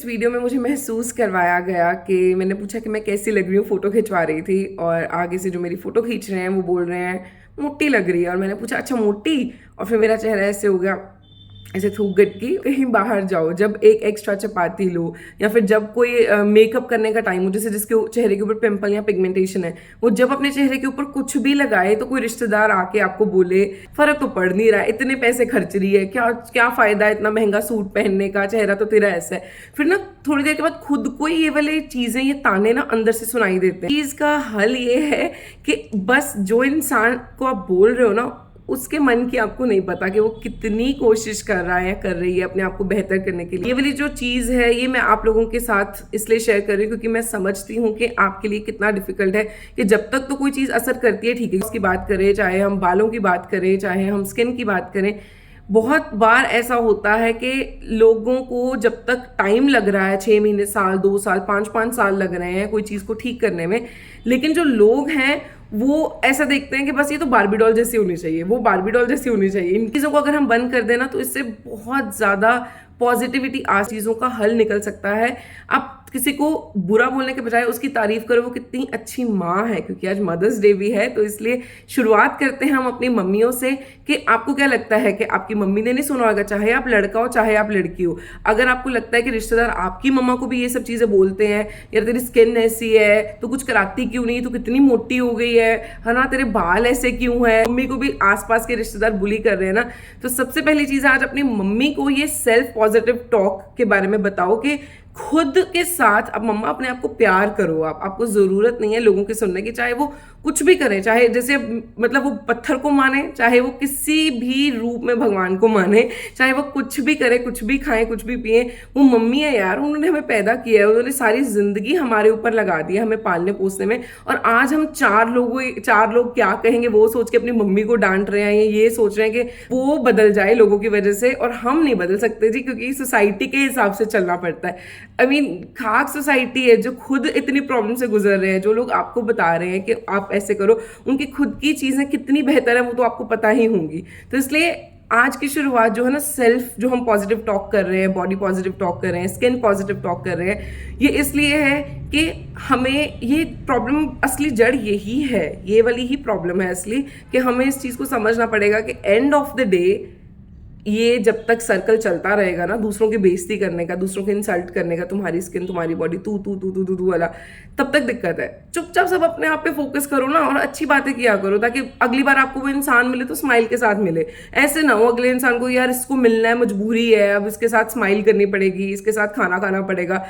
Video में मुझे महसूस करवाया गया कि मैंने पूछा कि मैं कैसी लग रही हूँ, फोटो खिंचवा रही थी और आगे से जो मेरी फोटो खींच रहे हैं वो बोल रहे हैं मोटी लग रही है। और मैंने पूछा अच्छा मोटी, और फिर मेरा चेहरा ऐसे हो गया, ऐसे थूक गट की। कहीं बाहर जाओ, जब एक एक्स्ट्रा चपाती लो या फिर जब कोई मेकअप करने का टाइम हो, जैसे जिसके चेहरे के ऊपर पिंपल या पिगमेंटेशन है, वो जब अपने चेहरे के ऊपर कुछ भी लगाए तो कोई रिश्तेदार आके आपको बोले फर्क तो पड़ नहीं रहा, इतने पैसे खर्च रही है, क्या क्या फायदा है इतना महंगा सूट पहनने का, चेहरा तो तेरा ऐसा है। फिर ना थोड़ी देर के बाद खुद को ये वाले चीजें, ये ताने ना अंदर से सुनाई देते हैं। चीज का हल ये है कि बस जो इंसान को आप बोल रहे हो ना, उसके मन की आपको नहीं पता कि वो कितनी कोशिश कर रहा है, कर रही है अपने आप को बेहतर करने के लिए। ये वाली जो चीज़ है ये मैं आप लोगों के साथ इसलिए शेयर कर रही हूँ क्योंकि मैं समझती हूँ कि आपके लिए कितना डिफिकल्ट है कि जब तक तो कोई चीज़ असर करती है, ठीक है, उसकी बात करें, चाहे हम बालों की बात करें, चाहे हम स्किन की बात करें, बहुत बार ऐसा होता है कि लोगों को जब तक टाइम लग रहा है, 6 महीने, साल, 2 साल, 5-5 साल लग रहे हैं कोई चीज़ को ठीक करने में, लेकिन जो लोग हैं वो ऐसा देखते हैं कि बस ये तो बार्बी डॉल जैसी होनी चाहिए, वो बार्बी डॉल जैसी होनी चाहिए। इन चीज़ों को अगर हम बंद कर देना तो इससे बहुत ज़्यादा पॉजिटिविटी आ, चीज़ों का हल निकल सकता है। आप किसी को बुरा बोलने के बजाय उसकी तारीफ करो, वो कितनी अच्छी माँ है, क्योंकि आज मदर्स डे भी है। तो इसलिए शुरुआत करते हैं हम अपनी मम्मियों से कि आपको क्या लगता है कि आपकी मम्मी ने नहीं सुना होगा, चाहे आप लड़का हो चाहे आप लड़की हो। अगर आपको लगता है कि रिश्तेदार आपकी मम्मा को भी ये सब चीज़ें बोलते हैं, यार तेरी स्किन ऐसी है, तो कुछ कराती क्यों नहीं, तो कितनी मोटी हो गई है ना, तेरे बाल ऐसे क्यों है, मम्मी को भी आसपास के रिश्तेदार बुली कर रहे हैं ना, तो सबसे पहली चीज़ आज अपनी मम्मी को ये सेल्फ पॉजिटिव टॉक के बारे में बताओ कि खुद के साथ अब मम्मा अपने आप को प्यार करो। आपको जरूरत नहीं है लोगों के सुनने की, चाहे वो कुछ भी करें, चाहे जैसे मतलब वो पत्थर को माने, चाहे वो किसी भी रूप में भगवान को माने, चाहे वो कुछ भी करे, कुछ भी खाएं, कुछ भी पिए, वो मम्मी है यार, उन्होंने हमें पैदा किया है, उन्होंने सारी जिंदगी हमारे ऊपर लगा दी है हमें पालने पोसने में। और आज हम चार लोग क्या कहेंगे वो सोच के अपनी मम्मी को डांट रहे हैं, ये सोच रहे हैं कि वो बदल जाए लोगों की वजह से, और हम नहीं बदल सकते जी, क्योंकि सोसाइटी के हिसाब से चलना पड़ता है। खाक सोसाइटी है जो खुद इतनी प्रॉब्लम से गुजर रहे हैं, जो लोग आपको बता रहे हैं कि आप ऐसे करो, उनकी खुद की चीजें कितनी बेहतर है वो तो आपको पता ही होंगी। तो इसलिए आज की शुरुआत जो है ना, सेल्फ जो हम पॉजिटिव टॉक कर रहे हैं, बॉडी पॉजिटिव टॉक कर रहे हैं, स्किन पॉजिटिव टॉक कर रहे हैं, ये इसलिए है कि हमें ये प्रॉब्लम असली जड़ यही है, ये वाली ही प्रॉब्लम है असली, कि हमें इस चीज़ को समझना पड़ेगा कि एंड ऑफ द डे ये जब तक सर्कल चलता रहेगा ना, दूसरों की बेइज्जती करने का, दूसरों को इंसल्ट करने का, तुम्हारी स्किन, तुम्हारी बॉडी, तू तू तू तू तू तू वाला, तब तक दिक्कत है। चुपचाप सब अपने आप पे फोकस करो ना, और अच्छी बातें किया करो, ताकि अगली बार आपको वो इंसान मिले तो स्माइल के साथ मिले। ऐसे ना हो अगले इंसान को यार इसको मिलना है, मजबूरी है, अब इसके साथ स्माइल करनी पड़ेगी, इसके साथ खाना खाना पड़ेगा।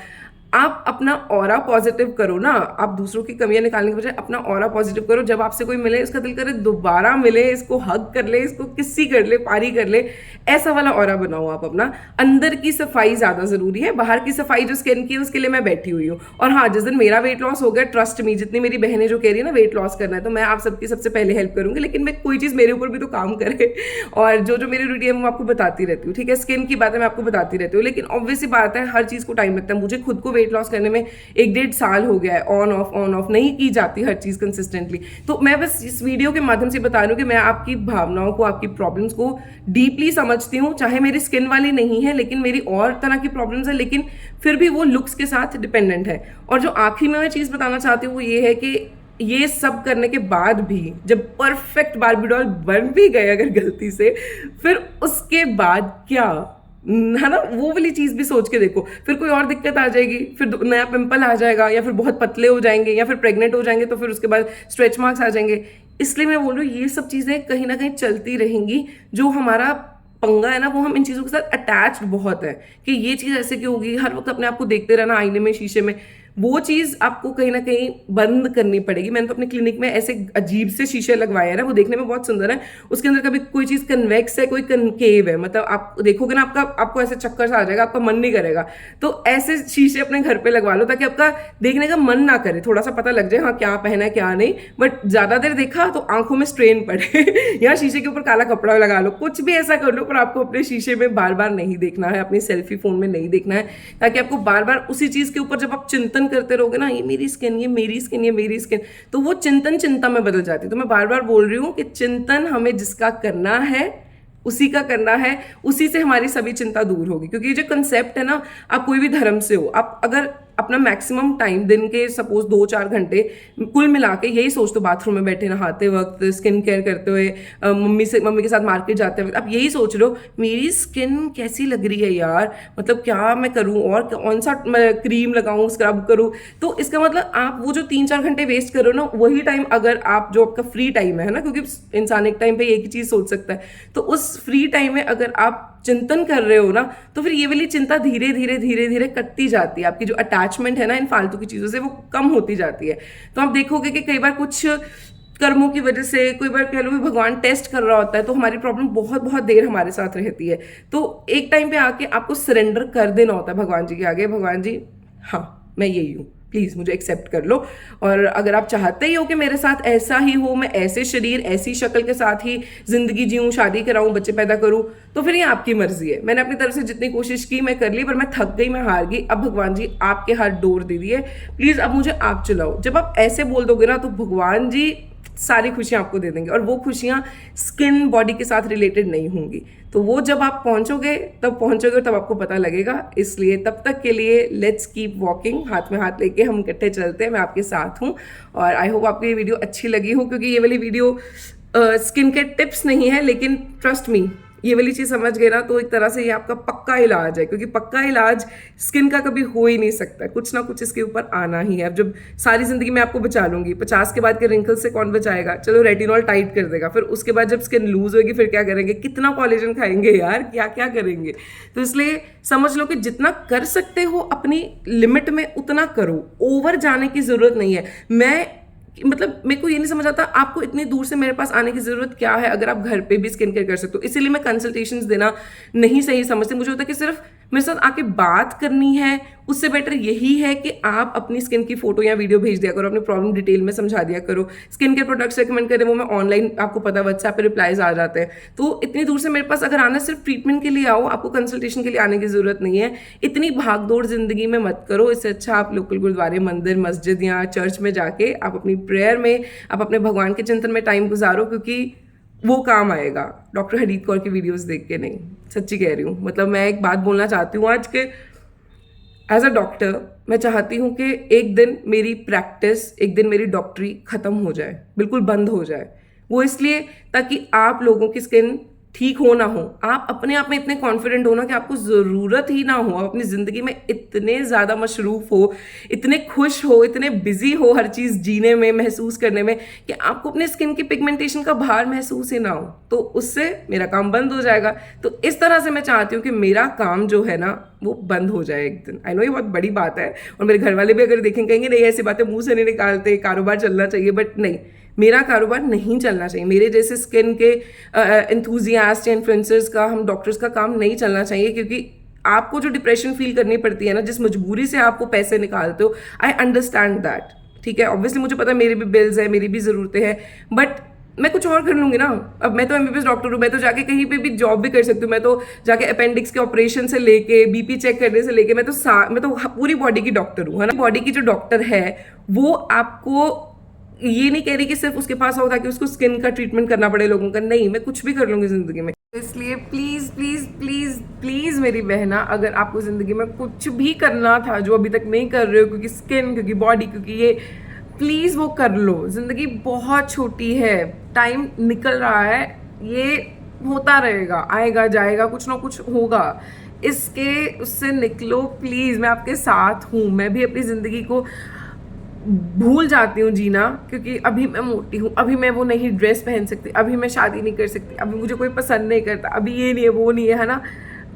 आप अपना ऑरा पॉजिटिव करो ना, आप दूसरों की कमियां निकालने के बजाय अपना ऑरा पॉजिटिव करो। जब आपसे कोई मिले, इसका दिल करे दोबारा मिले, इसको हग कर ले, इसको किसी कर ले, पारी कर ले, ऐसा वाला ऑरा बनाओ आप अपना। अंदर की सफाई ज्यादा जरूरी है, बाहर की सफाई जो स्किन की है उसके लिए मैं बैठी हुई हूँ। और हाँ, जिस दिन मेरा वेट लॉस हो गया, ट्रस्ट मी, जितनी मेरी बहनें जो कह रही है ना वेट लॉस करना है, तो मैं आप सबकी सबसे पहले हेल्प करूंगी, लेकिन मैं कोई चीज मेरे ऊपर भी तो काम करे। और जो जो मेरी रूटीन है मैं आपको बताती रहती हूँ, ठीक है, स्किन की बातें मैं आपको बताती रहती हूँ, लेकिन ऑब्वियस सी बात है हर चीज को टाइम लगता है। मुझे खुद को वेट लॉस करने में 1-1.5 साल हो गया है, ऑन ऑफ नहीं की जाती हर चीज कंसिस्टेंटली। तो मैं बस इस वीडियो के माध्यम से बता रही हूँ कि मैं आपकी भावनाओं को, आपकी प्रॉब्लम्स को डीपली समझती हूँ। चाहे मेरी स्किन वाली नहीं है, लेकिन मेरी और तरह की प्रॉब्लम्स है, लेकिन फिर भी वो लुक्स के साथ डिपेंडेंट है। और जो आखिरी में मैं चीज बताना चाहती हूँ वो ये है कि ये सब करने के बाद भी जब परफेक्ट बार्बी डॉल बन भी गए अगर गलती से, फिर उसके बाद क्या है ना, वो वाली चीज भी सोच के देखो। फिर कोई और दिक्कत आ जाएगी, फिर नया पिंपल आ जाएगा, या फिर बहुत पतले हो जाएंगे, या फिर प्रेग्नेंट हो जाएंगे, तो फिर उसके बाद स्ट्रेच मार्क्स आ जाएंगे। इसलिए मैं बोल रही हूँ ये सब चीजें कहीं ना कहीं चलती रहेंगी। जो हमारा पंगा है ना, वो हम इन चीजों के साथ अटैच्ड बहुत है कि ये चीज ऐसे क्यों होगी, हर वक्त अपने आप को देखते रहना आईने में, शीशे में, वो चीज आपको कहीं ना कहीं बंद करनी पड़ेगी। मैंने तो अपने क्लिनिक में ऐसे अजीब से शीशे लगवाए हैं ना, वो देखने में बहुत सुंदर है, उसके अंदर कभी कोई चीज कन्वेक्स है, कोई कनकेव है, मतलब आप देखोगे ना आपको ऐसे चक्कर सा आ जाएगा, आपका मन नहीं करेगा। तो ऐसे शीशे अपने घर पे लगवा लो ताकि आपका देखने का मन ना करे, थोड़ा सा पता लग जाए हाँ क्या पहना है क्या नहीं, बट ज्यादा देर देखा तो आंखों में स्ट्रेन पड़े या शीशे के ऊपर काला कपड़ा लगा लो, कुछ भी ऐसा कर लो, पर आपको अपने शीशे में बार बार नहीं देखना है, अपनी सेल्फी फोन में नहीं देखना है, ताकि आपको बार बार उसी चीज के ऊपर जब आप चिंतन करते रहोगे ना, ये मेरी स्किन, ये मेरी स्किन, ये मेरी स्किन, तो वो चिंतन चिंता में बदल जाती है। तो मैं बार बार बोल रही हूँ कि चिंतन हमें जिसका करना है उसी का करना है, उसी से हमारी सभी चिंता दूर होगी। क्योंकि ये जो कंसेप्ट है ना, आप कोई भी धर्म से हो, आप अगर अपना मैक्सिमम टाइम दिन के सपोज 2-4 घंटे कुल मिला के यही सोच दो, बाथरूम में बैठे नहाते वक्त, स्किन केयर करते हुए, मम्मी के साथ मार्केट जाते वक्त आप यही सोच रहे हो मेरी स्किन कैसी लग रही है यार, मतलब क्या मैं करूं और कौन सा क्रीम लगाऊं, स्क्रब करूं। तो इसका मतलब आप वो जो 3-4 घंटे वेस्ट करो ना, वही टाइम अगर आप जो आपका फ्री टाइम है ना, क्योंकि इंसान एक टाइम पे एक ही चीज सोच सकता है, तो उस फ्री टाइम में अगर आप चिंतन कर रहे हो ना, तो फिर ये वाली चिंता धीरे धीरे धीरे धीरे कटती जाती है। आपकी जो अटैचमेंट है ना इन फालतू की चीज़ों से, वो कम होती जाती है। तो आप देखोगे कि कई बार कुछ कर्मों की वजह से, कोई बार कह लो भी भगवान टेस्ट कर रहा होता है, तो हमारी प्रॉब्लम बहुत बहुत देर हमारे साथ रहती है। तो एक टाइम पे आके आपको सरेंडर कर देना होता है भगवान जी के आगे, भगवान जी हाँ मैं यही हूँ, प्लीज़ मुझे एक्सेप्ट कर लो। और अगर आप चाहते ही हो कि मेरे साथ ऐसा ही हो, मैं ऐसे शरीर ऐसी शक्ल के साथ ही जिंदगी जीऊँ, शादी कराऊँ, बच्चे पैदा करूँ, तो फिर ये आपकी मर्जी है। मैंने अपनी तरफ से जितनी कोशिश की मैं कर ली, पर मैं थक गई, मैं हार गई। अब भगवान जी आपके हाथ डोर दे दिए, प्लीज़ अब मुझे आप चलाओ। जब आप ऐसे बोल दोगे ना, तो भगवान जी सारी खुशियां आपको दे देंगे, और वो खुशियां स्किन बॉडी के साथ रिलेटेड नहीं होंगी। तो वो जब आप पहुंचोगे तब आपको पता लगेगा। इसलिए तब तक के लिए लेट्स कीप वॉकिंग, हाथ में हाथ लेके हम इकट्ठे चलते हैं, मैं आपके साथ हूँ। और आई होप आपको ये वीडियो अच्छी लगी हो, क्योंकि ये वाली वीडियो स्किन के टिप्स नहीं है, लेकिन ट्रस्ट मी ये वाली चीज समझ गए ना, तो एक तरह से ये आपका पक्का इलाज है। क्योंकि पक्का इलाज स्किन का कभी हो ही नहीं सकता, कुछ ना कुछ इसके ऊपर आना ही है। अब जब सारी जिंदगी मैं आपको बचा लूंगी, 50 के बाद के रिंकल्स से कौन बचाएगा? चलो रेटिनॉल टाइट कर देगा, फिर उसके बाद जब स्किन लूज होगी फिर क्या करेंगे? कितना कोलेजन खाएंगे यार, क्या क्या करेंगे? तो इसलिए समझ लो कि जितना कर सकते हो अपनी लिमिट में उतना करो, ओवर जाने की जरूरत नहीं है। मतलब मेरे को ये नहीं समझ आता आपको इतनी दूर से मेरे पास आने की जरूरत क्या है, अगर आप घर पे भी स्किन केयर कर सकते हो। इसीलिए मैं कंसल्टेशंस देना नहीं सही समझती। मुझे होता है कि सिर्फ मेरे साथ आके बात करनी है, उससे बेटर यही है कि आप अपनी स्किन की फोटो या वीडियो भेज दिया करो, अपनी प्रॉब्लम डिटेल में समझा दिया करो। स्किन केयर प्रोडक्ट्स रिकमेंड करें, वो मैं ऑनलाइन, आपको पता है व्हाट्सएप पे रिप्लाईज आ जाते हैं। तो इतनी दूर से मेरे पास अगर आना, सिर्फ ट्रीटमेंट के लिए आओ, आपको कंसल्टेशन के लिए आने की जरूरत नहीं है। इतनी भागदौड़ जिंदगी में मत करो। इससे अच्छा आप लोकल गुरुद्वारे, मंदिर, मस्जिद या चर्च में जाके आप अपनी प्रेयर में, आप अपने भगवान के चिंतन में टाइम गुजारो, क्योंकि वो काम आएगा डॉक्टर हरीत कौर की वीडियोस देख के नहीं। सच्ची कह रही हूँ। मतलब मैं एक बात बोलना चाहती हूँ आज के, एज अ डॉक्टर मैं चाहती हूँ कि एक दिन मेरी प्रैक्टिस, एक दिन मेरी डॉक्टरी खत्म हो जाए, बिल्कुल बंद हो जाए। वो इसलिए ताकि आप लोगों की स्किन ठीक हो ना हो, आप अपने आप में इतने कॉन्फिडेंट हो ना कि आपको ज़रूरत ही ना हो, आप अपनी ज़िंदगी में इतने ज़्यादा मशरूफ़ हो, इतने खुश हो, इतने बिजी हो हर चीज़ जीने में, महसूस करने में, कि आपको अपने स्किन की पिगमेंटेशन का भार महसूस ही ना हो। तो उससे मेरा काम बंद हो जाएगा। तो इस तरह से मैं चाहती हूँ कि मेरा काम जो है ना वो बंद हो जाए एक दिन। आई नो ये बहुत बड़ी बात है, और मेरे घर वाले भी अगर देखेंगे कहेंगे नहीं ऐसी बातें मुंह से नहीं निकालते, कारोबार चलना चाहिए। बट नहीं, मेरा कारोबार नहीं चलना चाहिए। मेरे जैसे स्किन के एंथुजियास्ट या इन्फ्लुएंसर्स का, हम डॉक्टर्स का काम नहीं चलना चाहिए। क्योंकि आपको जो डिप्रेशन फील करनी पड़ती है ना, जिस मजबूरी से आपको पैसे निकालते हो, आई अंडरस्टैंड दैट। ठीक है, ऑब्वियसली मुझे पता है मेरी भी बिल्स है, मेरी भी ज़रूरतें हैं, बट मैं कुछ और कर लूंगी ना। अब मैं तो एमबीबीएस डॉक्टर हूँ, मैं तो जाके कहीं पे भी जॉब भी कर सकती हूँ। मैं तो जाके अपेंडिक्स के ऑपरेशन से लेके बीपी चेक करने से लेके, मैं तो पूरी बॉडी की डॉक्टर हूँ, है ना। बॉडी की जो डॉक्टर है वो आपको ये नहीं कह रही कि सिर्फ उसके पास आओ ताकि उसको स्किन का ट्रीटमेंट करना पड़े लोगों का। नहीं, मैं कुछ भी कर लूंगी जिंदगी में। इसलिए प्लीज प्लीज प्लीज प्लीज मेरी बहना, अगर आपको जिंदगी में कुछ भी करना था जो अभी तक नहीं कर रहे हो, क्योंकि स्किन, क्योंकि बॉडी, क्योंकि ये, प्लीज वो कर लो। जिंदगी बहुत छोटी है, टाइम निकल रहा है, ये होता रहेगा, आएगा जाएगा, कुछ ना कुछ होगा। इसके उससे निकलो प्लीज, मैं आपके साथ हूँ। मैं भी अपनी जिंदगी को भूल जाती हूँ जीना, क्योंकि अभी मैं मोटी हूँ, अभी मैं वो नहीं ड्रेस पहन सकती, अभी मैं शादी नहीं कर सकती, अभी मुझे कोई पसंद नहीं करता, अभी ये नहीं है वो नहीं है ना।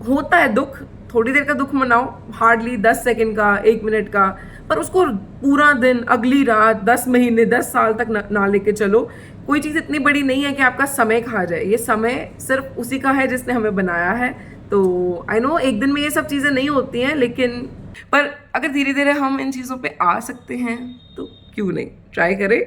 होता है दुख, थोड़ी देर का दुख मनाओ, हार्डली 10 सेकंड का, 1 मिनट का, पर उसको पूरा दिन, अगली रात, 10 महीने, 10 साल तक ना लेके चलो। कोई चीज़ इतनी बड़ी नहीं है कि आपका समय खा जाए। ये समय सिर्फ उसी का है जिसने हमें बनाया है। तो आई नो एक दिन में ये सब चीज़ें नहीं होती हैं, लेकिन पर अगर धीरे धीरे हम इन चीज़ों पे आ सकते हैं तो क्यों नहीं, ट्राई करें।